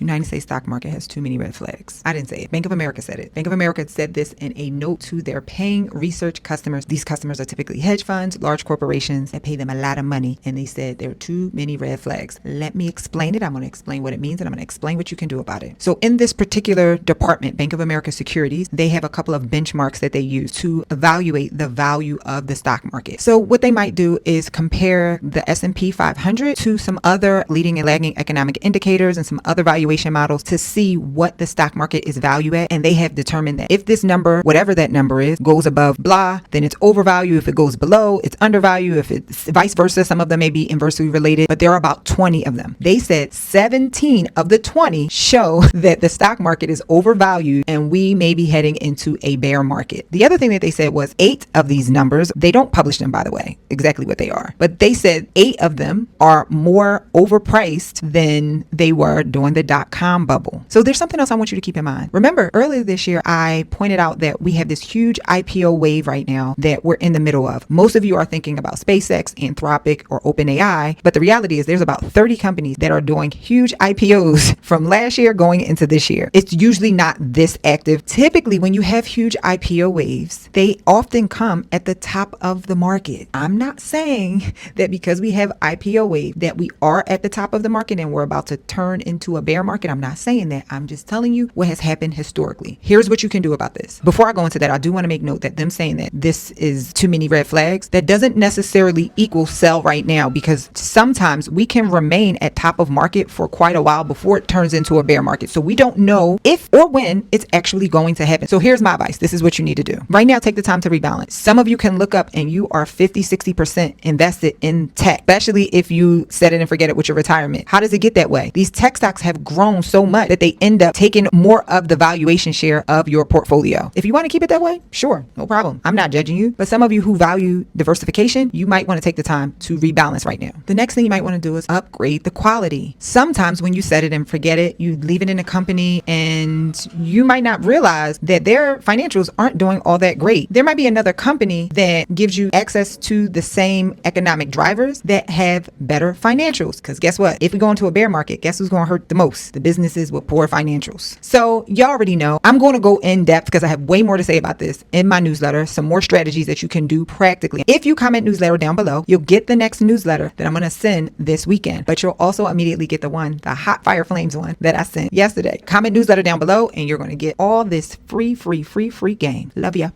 United States stock market has too many red flags. I didn't say it. Bank of America said it. Bank of America said this in a note to their paying research customers. These customers are typically hedge funds, large corporations that pay them a lot of money. And they said there are too many red flags. Let me explain it. I'm going to explain what it means and I'm going to explain what you can do about it. So in this particular department, Bank of America Securities, they have a couple of benchmarks that they use to evaluate the value of the stock market. So what they might do is compare the S&P 500 to some other leading and lagging economic indicators and some other valuation models to see what the stock market is valued at. And they have determined that if this number, whatever that number is, goes above blah, then it's overvalued. If it goes below, it's undervalued. If it's vice versa, some of them may be inversely related, but there are about 20 of them. They said 17 of the 20 show that the stock market is overvalued and we may be heading into a bear market. The other thing that they said was 8 of these numbers, they don't publish them, by the way, exactly what they are, but they said 8 of them are more overpriced than they were during the dot-com bubble. So there's something else I want you to keep in mind. Remember, earlier this year, I pointed out that we have this huge IPO wave right now that we're in the middle of. Most of you are thinking about SpaceX, Anthropic, or OpenAI, but the reality is there's about 30 companies that are doing huge IPOs from last year going into this year. It's usually not this active. Typically, when you have huge IPO waves, they often come at the top of the market. I'm not saying that because we have IPO wave that we are at the top of the market and we're about to turn into a bear market. I'm not saying that. I'm just telling you what has happened historically. Here's what you can do about this. Before I go into that, I do want to make note that them saying that this is too many red flags, that doesn't necessarily equal sell right now, because sometimes we can remain at top of market for quite a while before it turns into a bear market. So we don't know if or when it's actually going to happen. So here's my advice. This is what you need to do. Right now, take the time to rebalance. Some of you can look up and you are 50, 60% invested in tech, especially if you set it and forget it with your retirement. How does it get that way? These tech stocks have grown so much that they end up taking more of the valuation share of your portfolio. If you want to keep it that way, sure, no problem. I'm not judging you, but some of you who value diversification, you might want to take the time to rebalance right now. The next thing you might want to do is upgrade the quality. Sometimes when you set it and forget it, you leave it in a company and you might not realize that their financials aren't doing all that great. There might be another company that gives you access to the same economic drivers that have better financials. Because guess what? If we go into a bear market, guess who's going to hurt the most? The businesses with poor financials. So you already know I'm going to go in depth because I have way more to say about this in my newsletter, some more strategies that you can do practically. If you comment newsletter down below, you'll get the next newsletter that I'm going to send this weekend, but you'll also immediately get the hot fire flames one that I sent yesterday. Comment newsletter down below and you're going to get all this free game. Love ya.